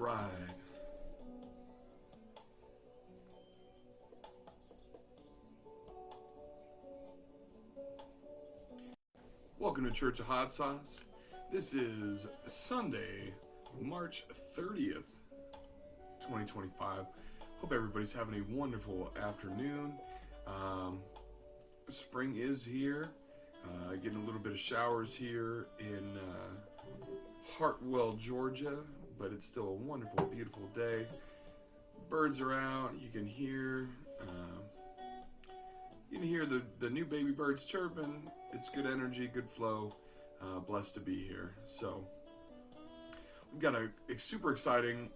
right. Welcome to Church of Hot Sauce. This is Sunday, March 30th, 2025. Hope everybody's having a wonderful afternoon. Spring is here. Getting a little bit of showers here in Hartwell, Georgia, but it's still a wonderful, beautiful day. Birds are out. You can hear the new baby birds chirping. It's good energy, good flow. Blessed to be here. So we've got a super exciting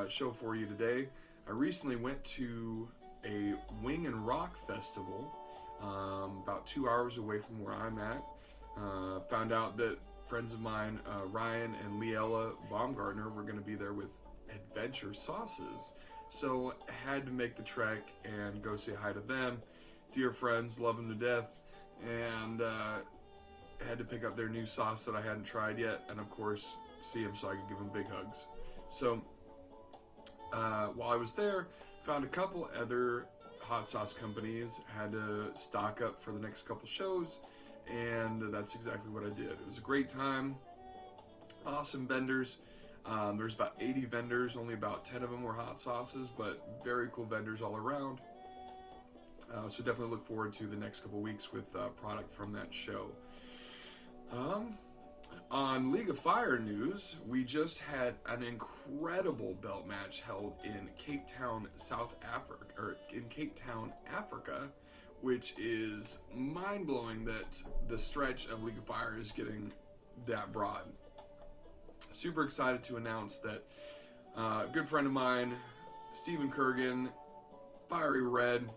show for you today. I recently went to a Wing and Rock festival about 2 hours away from where I'm at. Found out that friends of mine, Ryan and Leella Baumgartner, were going to be there with Adventure Sauces. So had to make the trek and go say hi to them. Dear friends, love them to death. And had to pick up their new sauce that I hadn't tried yet. And of course, see them so I could give them big hugs. So while I was there, found a couple other hot sauce companies, had to stock up for the next couple shows, and that's exactly what I did. It was a great time, awesome vendors. There's about 80 vendors, only about 10 of them were hot sauces, but very cool vendors all around. So definitely look forward to the next couple weeks with product from that show. On League of Fire news, we just had an incredible belt match held in Cape Town, Africa, which is mind-blowing that the stretch of League of Fire is getting that broad. Super excited to announce that a good friend of mine, Stephen Kurgan, Fiery Red,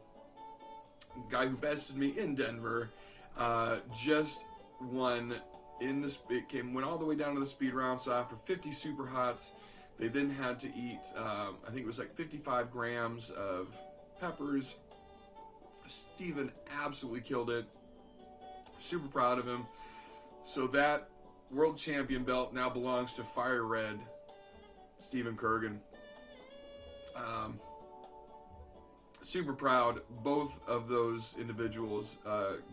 guy who bested me in Denver, just won in this. Went all the way down to the speed round. So after 50 super hots, they then had to eat I think it was like 55 grams of peppers. Steven absolutely killed it. Super proud of him. So that world champion belt now belongs to Fire Red Stephen Kurgan. Super proud, both of those individuals,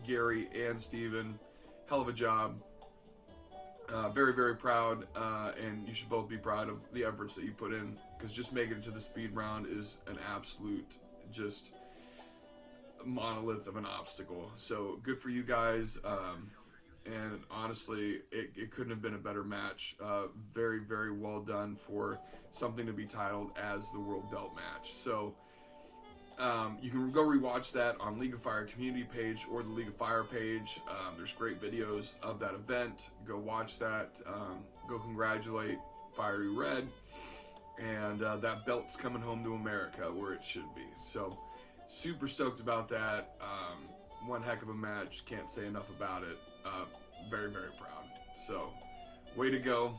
Gary and Steven, hell of a job. Very, very proud, and you should both be proud of the efforts that you put in, because just making it to the speed round is an absolute just monolith of an obstacle. So good for you guys, and honestly, it couldn't have been a better match. Very, very well done for something to be titled as the World Belt match. So you can go rewatch that on League of Fire community page or the League of Fire page. There's great videos of that event. Go watch that. Go congratulate Fiery Red. And that belt's coming home to America where it should be. So super stoked about that. One heck of a match. Can't say enough about it. Very, very proud. So way to go.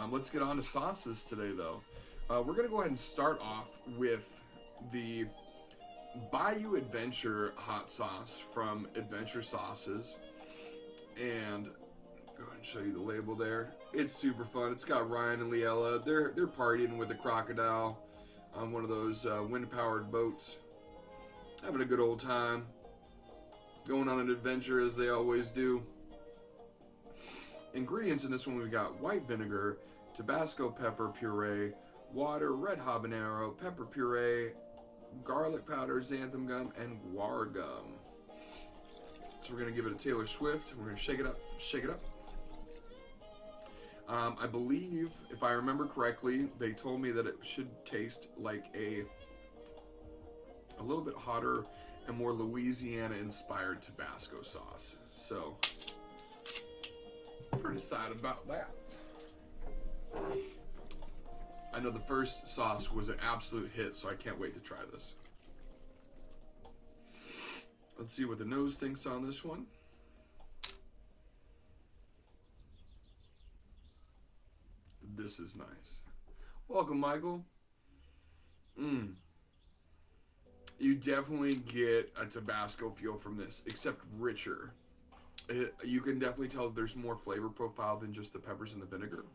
Let's get on to sauces today, though. We're going to go ahead and start off with the Bayou Adventure hot sauce from Adventure Sauces, and go ahead and show you the label there. It's super fun. It's got Ryan and Leella. They're partying with a crocodile on one of those wind-powered boats, having a good old time, going on an adventure as they always do. Ingredients in this one: we got white vinegar, Tabasco pepper puree, water, red habanero, pepper puree, garlic powder, xanthan gum, and guar gum. So we're going to give it a Taylor Swift. We're going to shake it up, shake it up. I believe, if I remember correctly, they told me that it should taste like a little bit hotter and more Louisiana-inspired Tabasco sauce. So, pretty excited about that. I know the first sauce was an absolute hit, so I can't wait to try this. Let's see what the nose thinks on this one. This is nice. Welcome, Michael. You definitely get a Tabasco feel from this, except richer. You can definitely tell there's more flavor profile than just the peppers and the vinegar.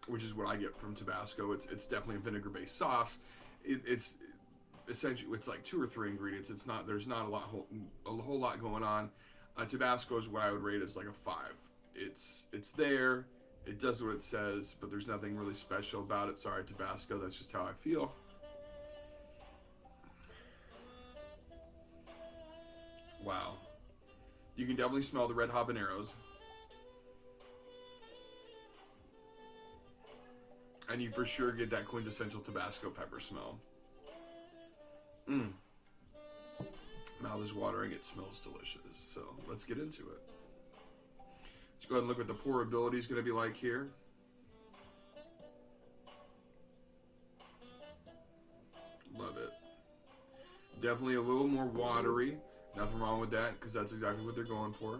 which is what I get from Tabasco. It's definitely a vinegar-based sauce. It's essentially, it's like 2 or 3 ingredients. It's not, there's not a whole lot going on. Tabasco is what I would rate as like a 5. It's there. It does what it says, but there's nothing really special about it. Sorry, Tabasco. That's just how I feel. Wow. You can definitely smell the red habaneros. And you for sure get that quintessential Tabasco pepper smell. Mmm. Mouth is watering. It smells delicious. So let's get into it. Let's go ahead and look what the pourability is going to be like here. Love it. Definitely a little more watery. Nothing wrong with that, because that's exactly what they're going for.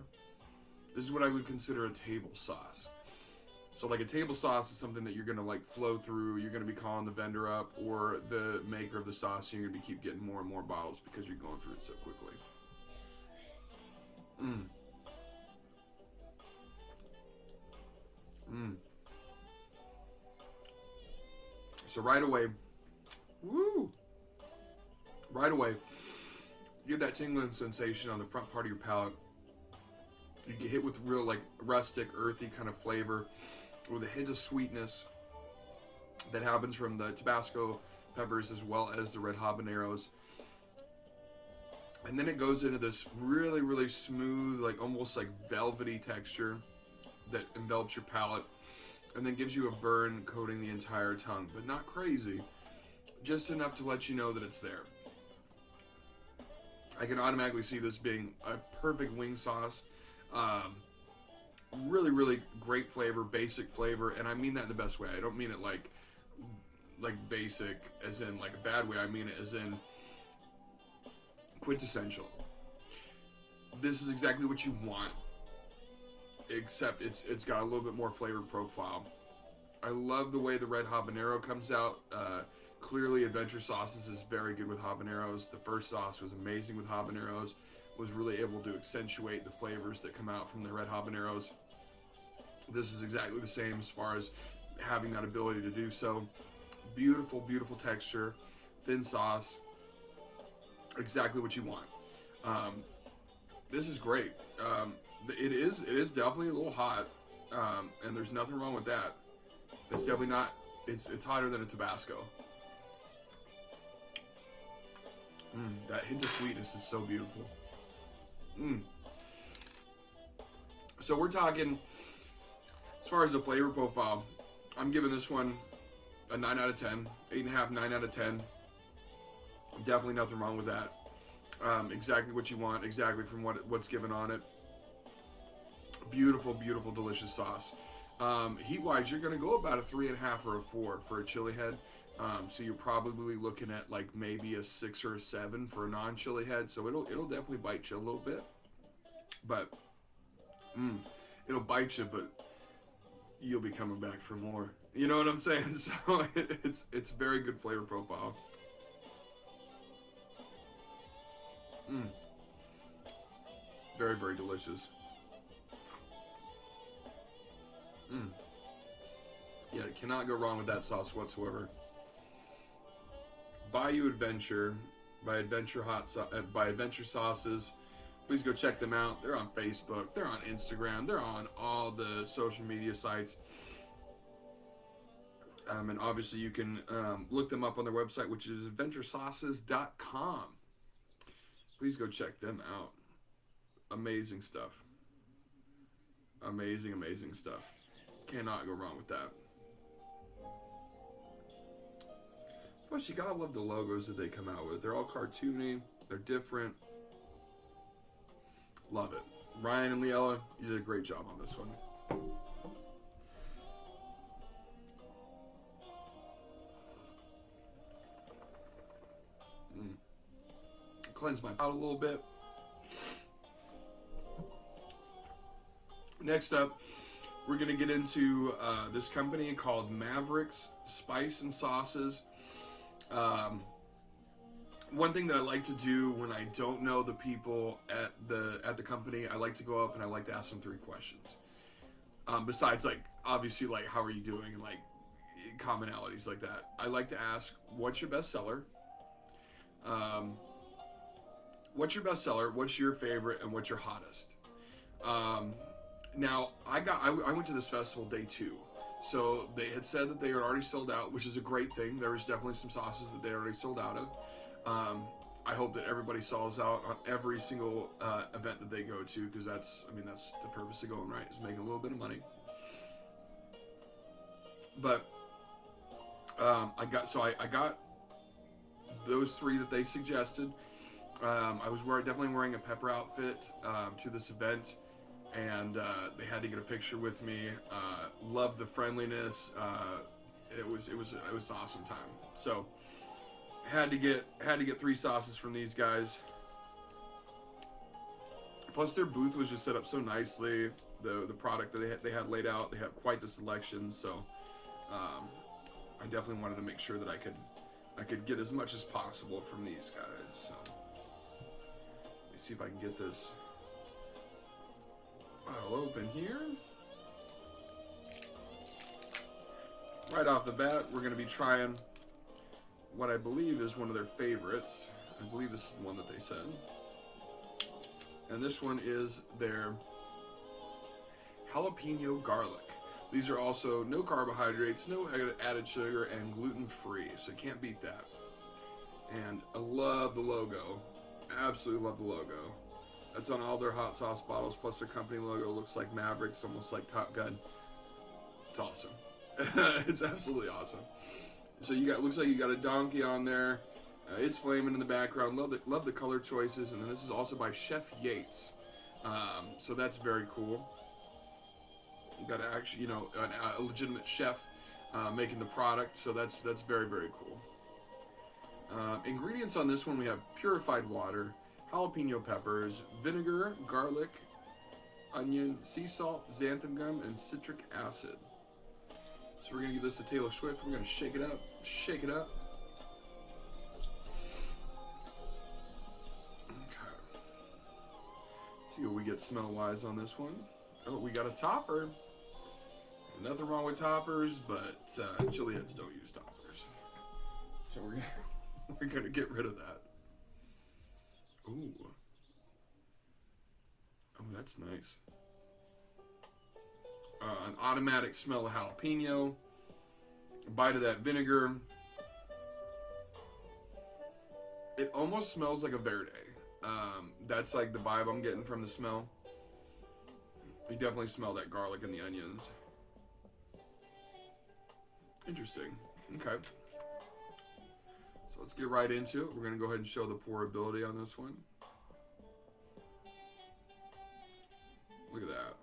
This is what I would consider a table sauce. So like a table sauce is something that you're going to like flow through. You're going to be calling the vendor up or the maker of the sauce, and you're going to keep getting more and more bottles because you're going through it so quickly. Mmm. Mmm. So right away, woo! Right away, you get that tingling sensation on the front part of your palate. You get hit with real like rustic, earthy kind of flavor with a hint of sweetness that happens from the Tabasco peppers as well as the red habaneros. And then it goes into this really, really smooth, like almost like velvety texture that envelops your palate and then gives you a burn coating the entire tongue, but not crazy, just enough to let you know that it's there. I can automatically see this being a perfect wing sauce. Really, really great flavor, basic flavor, and I mean that in the best way. I don't mean it like basic as in like a bad way. I mean it as in quintessential. This is exactly what you want, except it's got a little bit more flavor profile. I love the way the red habanero comes out. Clearly, Adventure Sauces is very good with habaneros. The first sauce was amazing with habaneros. Was really able to accentuate the flavors that come out from the red habaneros. This is exactly the same as far as having that ability to do so. Beautiful, beautiful texture, thin sauce. Exactly what you want. This is great. It is definitely a little hot, and there's nothing wrong with that. It's definitely not. It's hotter than a Tabasco. That hint of sweetness is so beautiful. So we're talking, as far as the flavor profile, I'm giving this one a 9 out of 10, 8.5, 9 out of 10. Definitely nothing wrong with that. Exactly what you want, exactly from what's given on it. Beautiful, beautiful, delicious sauce. Heat-wise, you're going to go about a 3.5 or a 4 for a chili head. So you're probably looking at like maybe a 6 or a 7 for a non-chili head. So it'll definitely bite you a little bit, but it'll bite you, but you'll be coming back for more. You know what I'm saying? So it's very good flavor profile. Very, very delicious. Yeah, cannot go wrong with that sauce whatsoever. Bayou Adventure by Adventure Sauces. Please go check them out. They're on Facebook. They're on Instagram. They're on all the social media sites. And obviously you can look them up on their website, which is adventuresauces.com. Please go check them out. Amazing stuff. Amazing, amazing stuff. Cannot go wrong with that. Plus, you gotta love the logos that they come out with. They're all cartoony. They're different. Love it. Ryan and Leella, you did a great job on this one. Cleanse my palate a little bit. Next up, we're going to get into this company called Mavericks Spice and Sauces. One thing that I like to do when I don't know the people at the company, I like to go up and I like to ask them 3 questions. Besides, like, obviously, like, how are you doing? And, like, commonalities like that. I like to ask, what's your best seller? What's your best seller? What's your favorite? And what's your hottest? Now, I went to this festival day 2. So they had said that they had already sold out, which is a great thing. There was definitely some sauces that they already sold out of. I hope that everybody sells out on every single event that they go to, because that's the purpose of going, right? Is making a little bit of money. But I got those 3 that they suggested. I was definitely wearing a pepper outfit to this event, and they had to get a picture with me. Loved the friendliness. It was an awesome time. So had to get 3 sauces from these guys. Plus their booth was just set up so nicely. The product that they had laid out, they had quite the selection. So I definitely wanted to make sure that I could get as much as possible from these guys. So let me see if I can get this bottle open here. Right off the bat, we're going to be trying what I believe is one of their favorites. I believe this is the one that they said. And this one is their jalapeno garlic. These are also no carbohydrates, no added sugar, and gluten-free, so you can't beat that. And I love the logo. Absolutely love the logo. That's on all their hot sauce bottles, plus their company logo looks like Mavericks, almost like Top Gun. It's awesome. It's absolutely awesome. So looks like you got a donkey on there. It's flaming in the background. Love the color choices. And then this is also by Chef Yates. So that's very cool. You got actually, a legitimate chef making the product. So that's very, very cool. Ingredients on this one, we have purified water, jalapeno peppers, vinegar, garlic, onion, sea salt, xanthan gum, and citric acid. So we're going to give this a Taylor Swift. We're going to shake it up. Shake it up. Okay. Let's see what we get smell-wise on this one. Oh, we got a topper. Nothing wrong with toppers, but chili heads don't use toppers. So we're going to get rid of that. Ooh. Oh, that's nice. An automatic smell of jalapeno, a bite of that vinegar. It almost smells like a verde. That's like the vibe I'm getting from the smell. You definitely smell that garlic and the onions. Interesting. Okay. So let's get right into it. We're going to go ahead and show the pourability on this one. Look at that.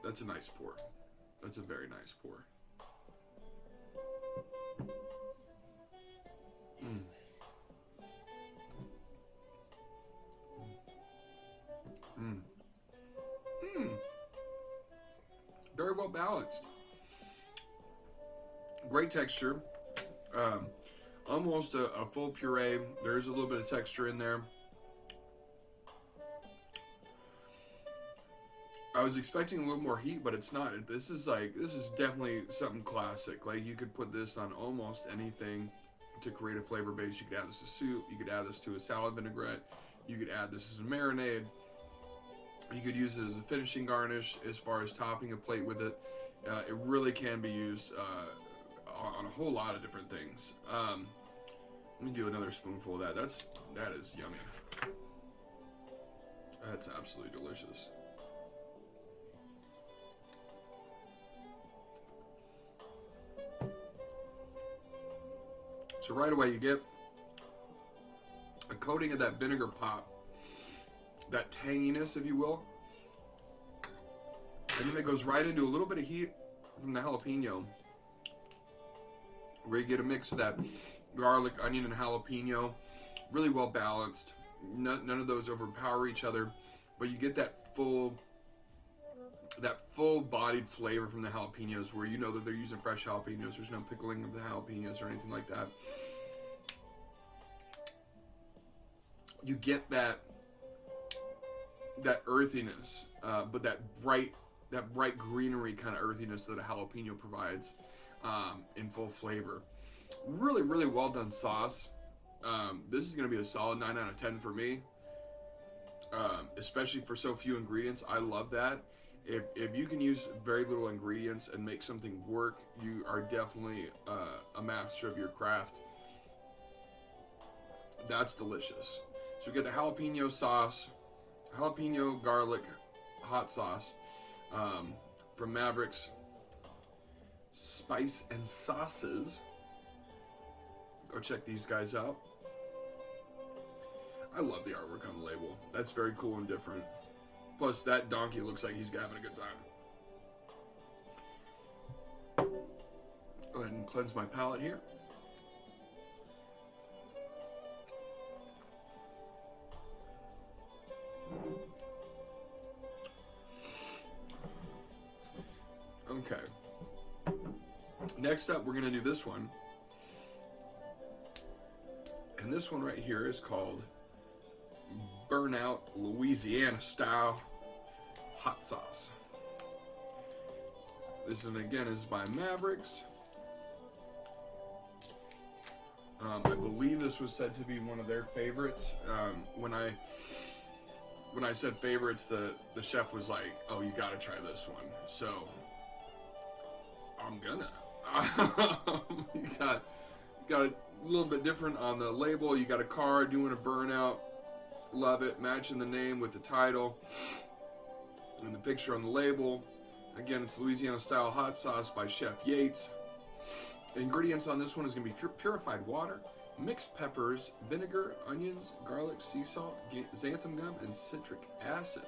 That's a nice pour. That's a very nice pour. Mm. Mm. Mm. Very well balanced. Great texture. Almost a full puree. There is a little bit of texture in there. I was expecting a little more heat, but it's not. This is definitely something classic. Like, you could put this on almost anything to create a flavor base. You could add this to soup. You could add this to a salad vinaigrette. You could add this as a marinade. You could use it as a finishing garnish as far as topping a plate with it. It really can be used on a whole lot of different things. Let me do another spoonful of that. That is yummy. That's absolutely delicious. So right away you get a coating of that vinegar pop, that tanginess, if you will, and then it goes right into a little bit of heat from the jalapeno, where you get a mix of that garlic, onion, and jalapeno, really well balanced. None of those overpower each other, but you get that full-bodied flavor from the jalapenos, where you know that they're using fresh jalapenos. There's no pickling of the jalapenos or anything like that. You get that earthiness, but that bright that bright greenery kind of earthiness that a jalapeno provides in full flavor. Really, really well done sauce. This is going to be a solid 9 out of 10 for me, especially for so few ingredients. I love that. If you can use very little ingredients and make something work, you are definitely a master of your craft. That's delicious. So we get the jalapeno sauce, jalapeno garlic hot sauce from Mavericks Spice and Sauces. Go check these guys out. I love the artwork on the label. That's very cool and different. Plus, that donkey looks like he's having a good time. Go ahead and cleanse my palate here. Okay. Next up, we're going to do this one. And this one right here is called Burnout Louisiana Style Hot Sauce. This one again is by Mavericks. I believe this was said to be one of their favorites. When I said favorites, the chef was like, "Oh, you gotta try this one." So I'm gonna. You got a little bit different on the label. You got a car doing a burnout. Love it. Matching the name with the title and the picture on the label. Again, it's Louisiana Style Hot Sauce by Chef Yates. The ingredients on this one is going to be purified water, mixed peppers, vinegar, onions, garlic, sea salt, xanthan gum, and citric acid.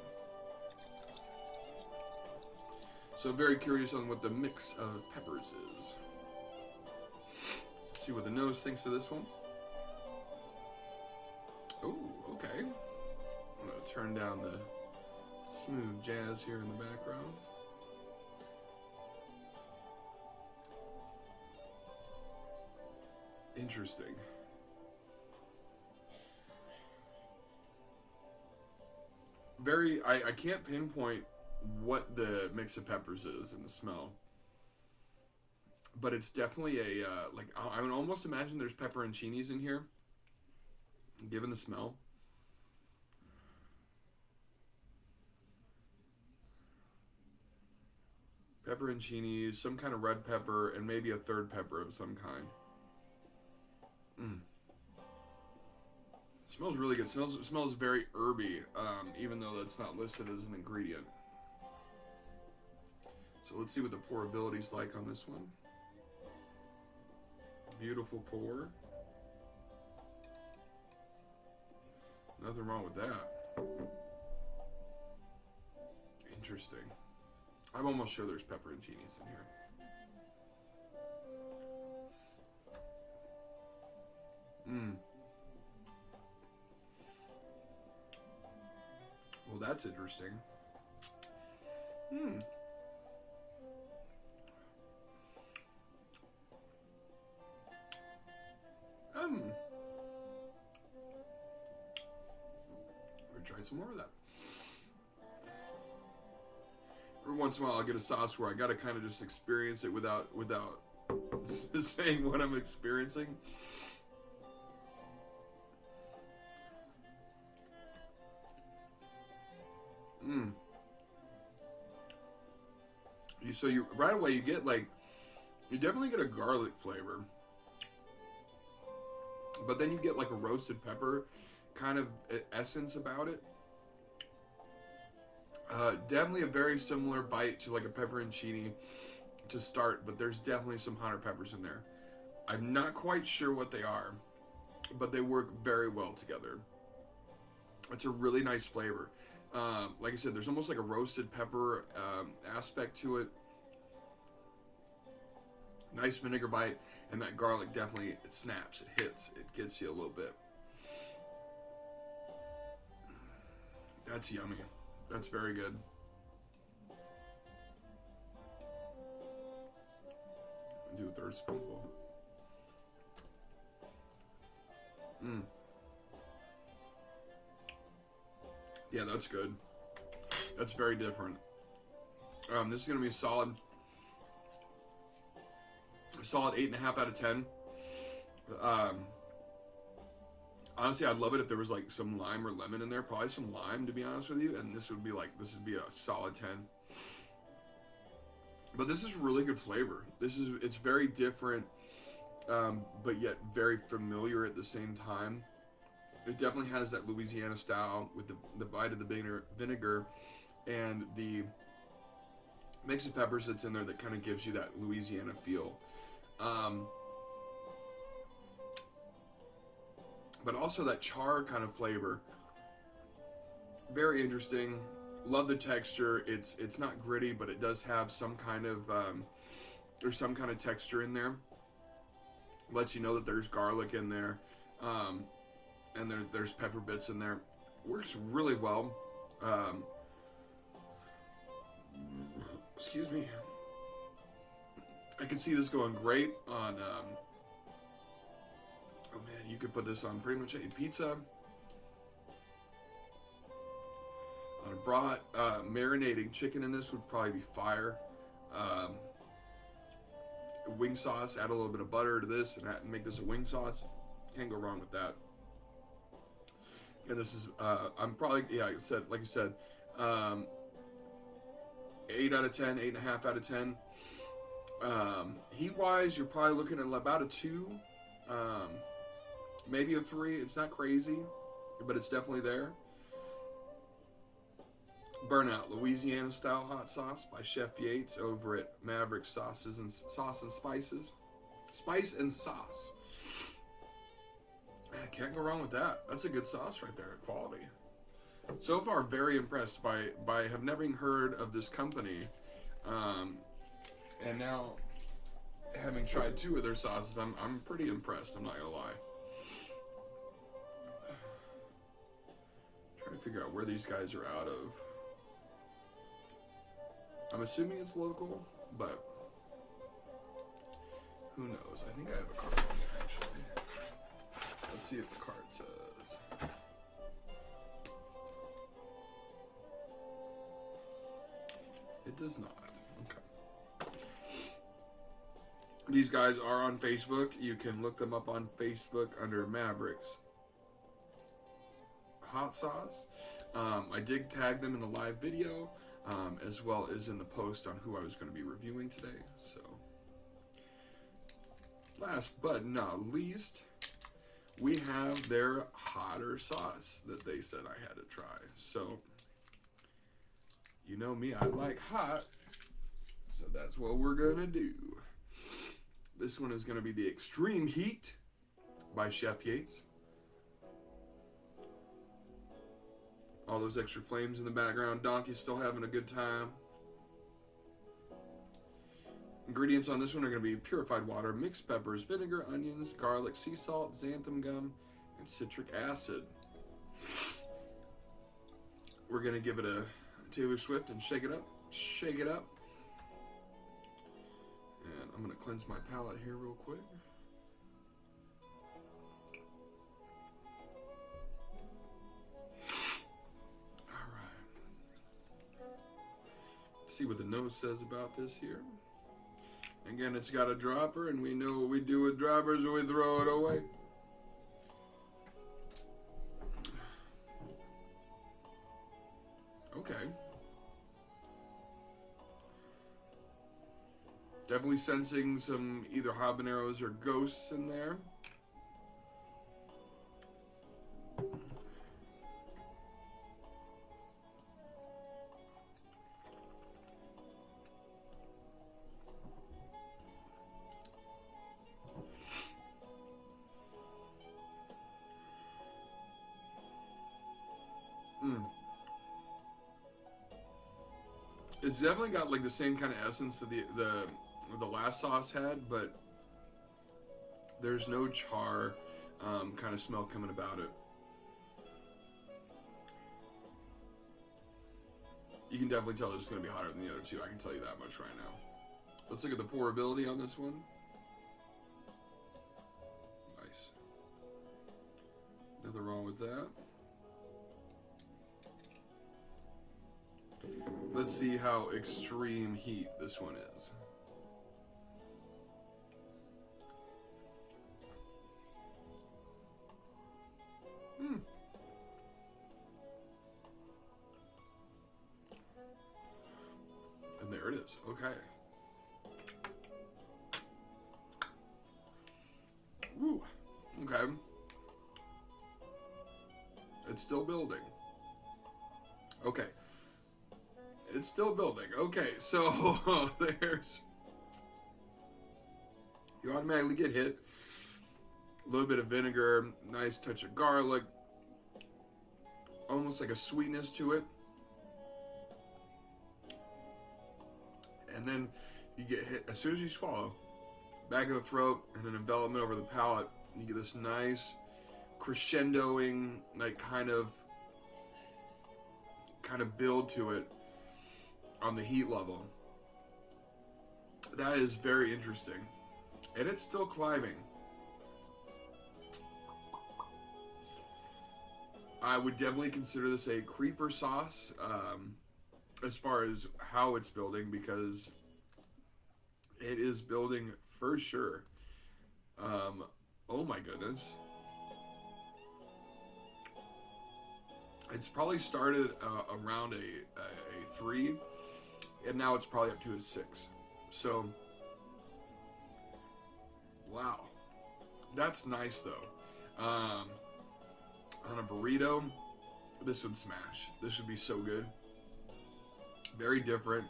So very curious on what the mix of peppers is. Let's see what the nose thinks of this one. Oh, okay. I'm going to turn down the smooth jazz here in the background. Interesting. I can't pinpoint what the mix of peppers is in the smell. But it's definitely a, I would almost imagine there's pepperoncinis in here, given the smell. Pepperoncinis, some kind of red pepper, and maybe a third pepper of some kind. Smells really good. Smells very herby, even though that's not listed as an ingredient. So let's see what the pourability's like on this one. Beautiful pour. Nothing wrong with that. Interesting. I'm almost sure there's pepperoncinis in here. Well, that's interesting. We'll try some more of that. Every once in a while, I'll get a sauce where I gotta kind of just experience it without saying what I'm experiencing. So you right away you definitely get a garlic flavor, but then you get like a roasted pepper kind of essence about it. Definitely a very similar bite to like a pepperoncini to start, but there's definitely some hotter peppers in there. I'm not quite sure what they are, but they work very well together. It's a really nice flavor. Like I said, there's almost like a roasted pepper aspect to it. Nice vinegar bite, and that garlic definitely it snaps, it hits, it gets you a little bit. That's yummy. That's very good. Do a third spoonful. Yeah, that's good. That's very different. This is going to be a solid 8.5 out of 10. Honestly, I'd love it if there was like some lime or lemon in there. Probably some lime, to be honest with you. And this would be a solid 10. But this is really good flavor. It's very different, but yet very familiar at the same time. It definitely has that Louisiana style with the bite of the vinegar and the mix of peppers that's in there that kind of gives you that Louisiana feel. But also that char kind of flavor. Very interesting. Love the texture. It's not gritty, but it does have some kind of there's some kind of texture in there. Lets you know that there's garlic in there, and there's pepper bits in there. Works really well. Excuse me. I can see this going great on. Oh man, you could put this on pretty much any pizza. On a brat, marinating chicken in this would probably be fire. Wing sauce, add a little bit of butter to this and make this a wing sauce. Can't go wrong with that. And this is, I'm probably, like you said, 8 out of 10, 8.5 out of 10. Heat-wise, you're probably looking at about a 2, maybe a 3. It's not crazy, but it's definitely there. Burnout Louisiana style hot sauce by Chef Yates over at Mavericks Sauce and Spices. Spice and Sauce. I can't go wrong with that. That's a good sauce right there, quality. So far, very impressed by have never even heard of this company, and now having tried 2 of their sauces, I'm pretty impressed. I'm not gonna lie. Trying to figure out where these guys are out of. I'm assuming it's local, but who knows? I think I have a card on me, actually. Let's see if the card says. It does not. Okay. These guys are on Facebook. You can look them up on Facebook under Mavericks Hot Sauce. I did tag them in the live video. As well as in the post on who I was going to be reviewing today. So, last but not least, we have their hotter sauce that they said I had to try. So, you know me, I like hot, so that's what we're going to do. This one is going to be the Extreme Heat by Chef Yates. All those extra flames in the background. Donkey's still having a good time. Ingredients on this one are going to be purified water, mixed peppers, vinegar, onions, garlic, sea salt, xanthan gum, and citric acid. We're going to give it a Taylor Swift and shake it up. Shake it up. And I'm going to cleanse my palate here real quick. See what the nose says about this here. Again, it's got a dropper, and we know what we do with droppers, we throw it away. Okay. Definitely sensing some either habaneros or ghosts in there. It's definitely got like the same kind of essence that the last sauce had, but there's no char kind of smell coming about it. You can definitely tell it's going to be hotter than the other 2. I can tell you that much right now. Let's look at the pourability on this one. Nice. Nothing wrong with that. Let's see how extreme heat this one is. And there it is. Okay. Woo. Okay. It's still building. Okay. It's still building. Okay, so there's... You automatically get hit. A little bit of vinegar, nice touch of garlic. Almost like a sweetness to it. And then you get hit as soon as you swallow. Back of the throat and an envelopment over the palate. You get this nice crescendoing, like kind of build to it on the heat level. That is very interesting. And it's still climbing. I would definitely consider this a creeper sauce as far as how it's building, because it is building for sure. Oh my goodness. It's probably started around a 3, and now it's probably up to a 6. So, wow. That's nice though. On a burrito, this would smash. This would be so good. Very different.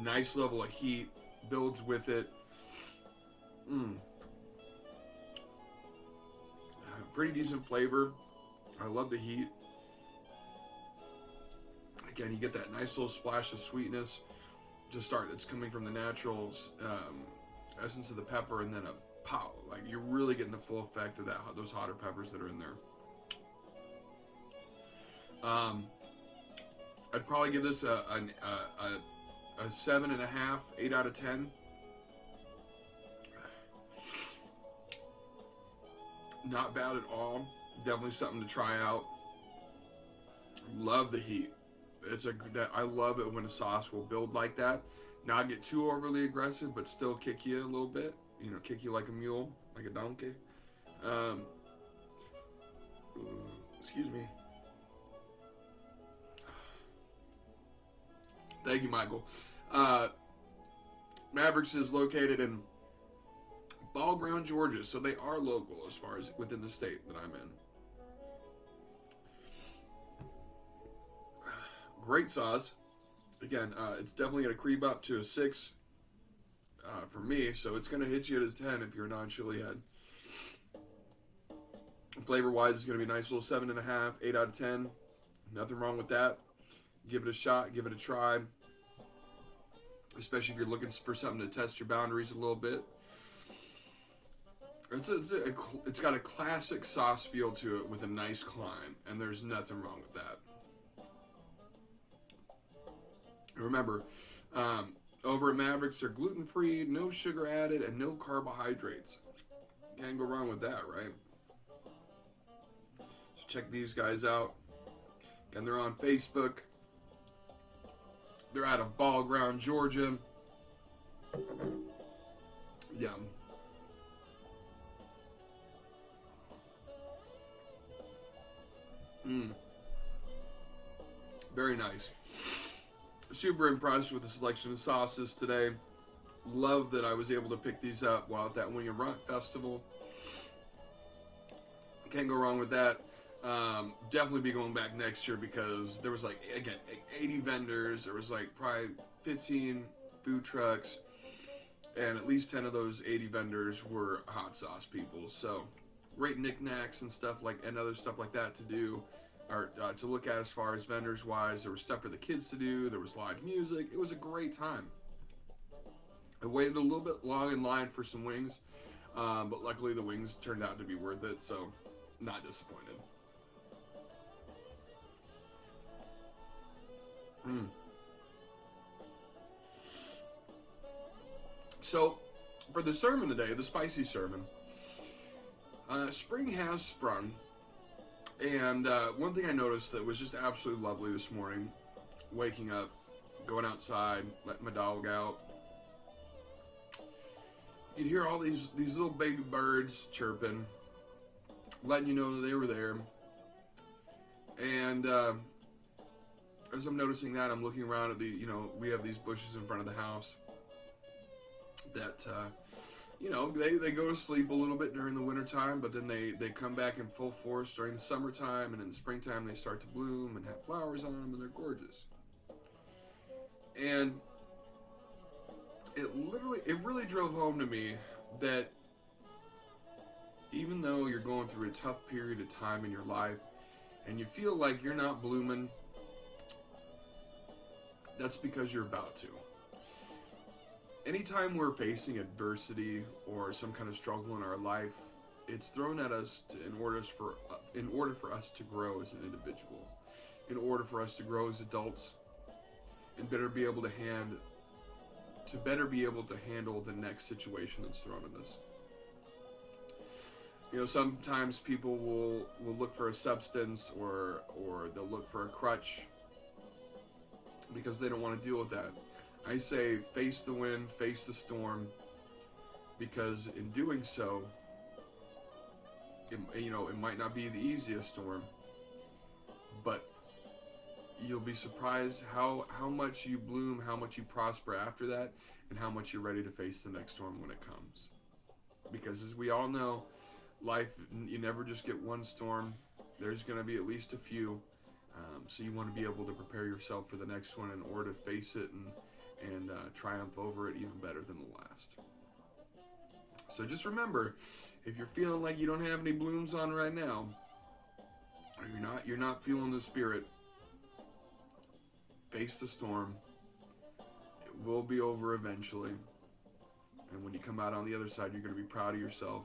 Nice level of heat. Builds with it. Pretty decent flavor. I love the heat. Again, you get that nice little splash of sweetness to start. It's coming from the natural essence of the pepper, and then a pow. Like, you're really getting the full effect of those hotter peppers that are in there. I'd probably give this a 7.5, 8 out of 10. Not bad at all. Definitely something to try out. Love the heat. I love it when a sauce will build like that. Not get too overly aggressive, but still kick you a little bit. You know, kick you like a mule, like a donkey. Excuse me. Thank you, Michael. Mavericks is located in Ball Ground, Georgia, so they are local as far as within the state that I'm in. Great sauce. Again, it's definitely going to creep up to a 6 for me, so it's going to hit you at a 10 if you're a non-chili head. Flavor-wise, it's going to be a nice little 7.5, 8 out of 10. Nothing wrong with that. Give it a shot, give it a try. Especially if you're looking for something to test your boundaries a little bit. It's got a classic sauce feel to it with a nice climb, and there's nothing wrong with that. Remember, over at Mavericks, they're gluten-free, no sugar added, and no carbohydrates. Can't go wrong with that, right? So check these guys out. Again, they're on Facebook. They're out of Ball Ground, Georgia. Yum. Very nice. Super impressed with the selection of sauces today. Love that I was able to pick these up while at that Wing and Rock Festival. Can't go wrong with that. Definitely be going back next year, because there was, like, again, 80 vendors. There was, like, probably 15 food trucks, and at least 10 of those 80 vendors were hot sauce people. So great knickknacks and stuff and other stuff like that to do, or to look at as far as vendors wise. There was stuff for the kids to do. There was live music. It was a great time. I waited a little bit long in line for some wings, but luckily the wings turned out to be worth it, so not disappointed. So, for the sermon today, the spicy sermon, spring has sprung, and one thing I noticed that was just absolutely lovely this morning, waking up, going outside, letting my dog out. You'd hear all these little baby birds chirping, letting you know that they were there. And as I'm noticing that, I'm looking around at we have these bushes in front of the house that, they go to sleep a little bit during the wintertime, but then they come back in full force during the summertime, and in the springtime they start to bloom and have flowers on them, and they're gorgeous. And it really drove home to me that even though you're going through a tough period of time in your life and you feel like you're not blooming, that's because you're about to. Anytime we're facing adversity or some kind of struggle in our life, it's thrown at us in order for us to grow as an individual, in order for us to grow as adults, and better be able to handle the next situation that's thrown at us. Sometimes people will look for a substance or they'll look for a crutch because they don't want to deal with that. I say face the wind, face the storm, because in doing so, it might not be the easiest storm, but you'll be surprised how much you bloom, how much you prosper after that, and how much you're ready to face the next storm when it comes. Because as we all know, life, you never just get one storm. There's going to be at least a few. So you want to be able to prepare yourself for the next one in order to face it and triumph over it even better than the last. So just remember, if you're feeling like you don't have any blooms on right now, or you're not feeling the spirit, face the storm. It will be over eventually. And when you come out on the other side, you're going to be proud of yourself.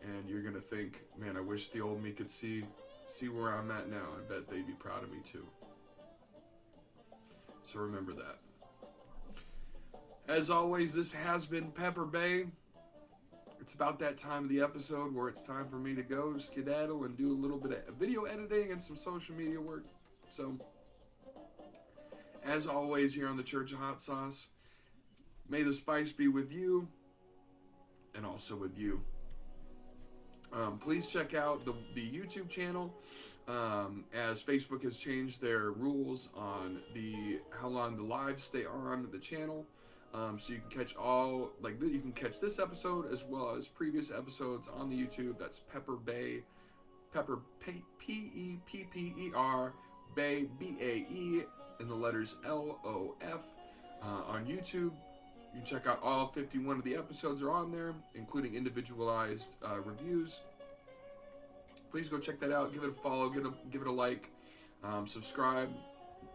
And you're going to think, man, I wish the old me could see where I'm at now. I bet they'd be proud of me too. So remember that. As always, this has been Pepper Bay. It's about that time of the episode where it's time for me to go skedaddle and do a little bit of video editing and some social media work. So, as always, here on the Church of Hot Sauce, may the spice be with you and also with you. Please check out the YouTube channel, as Facebook has changed their rules on how long the lives stay on the channel. So you can catch you can catch this episode as well as previous episodes on the YouTube. That's Pepper Bay, Pepper Pepper, Bay BAE, and the letters LOF on YouTube. You can check out all 51 of the episodes are on there, including individualized reviews. Please go check that out. Give it a follow. Give it a like. Subscribe.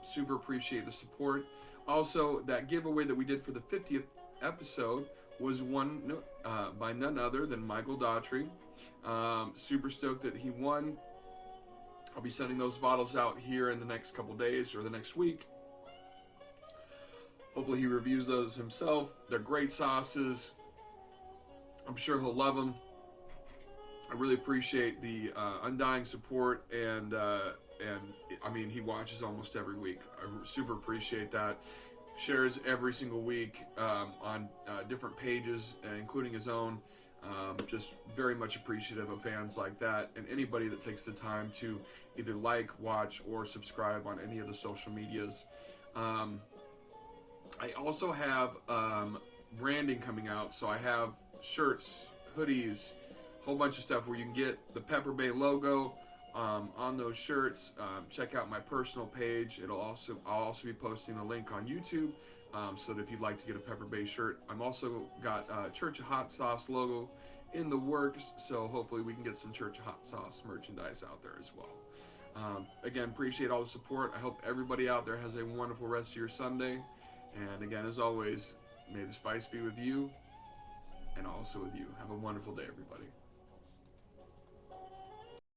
Super appreciate the support. Also, that giveaway that we did for the 50th episode was won by none other than Michael Daughtry. Super stoked that he won. I'll be sending those bottles out here in the next couple days or the next week. Hopefully he reviews those himself. They're great sauces. I'm sure he'll love them. I really appreciate the undying support, and I mean, he watches almost every week. I super appreciate that. Shares every single week on different pages, including his own. Just very much appreciative of fans like that, and anybody that takes the time to either like, watch, or subscribe on any of the social medias. I also have branding coming out, so I have shirts, hoodies, a whole bunch of stuff where you can get the Pepper Bay logo on those shirts. Check out my personal page. I'll also be posting a link on YouTube, so that if you'd like to get a Pepper Bay shirt. I'm also got Church of Hot Sauce logo in the works, so hopefully we can get some Church of Hot Sauce merchandise out there as well. Again, appreciate all the support. I hope everybody out there has a wonderful rest of your Sunday. And again, as always, may the spice be with you and also with you. Have a wonderful day, everybody.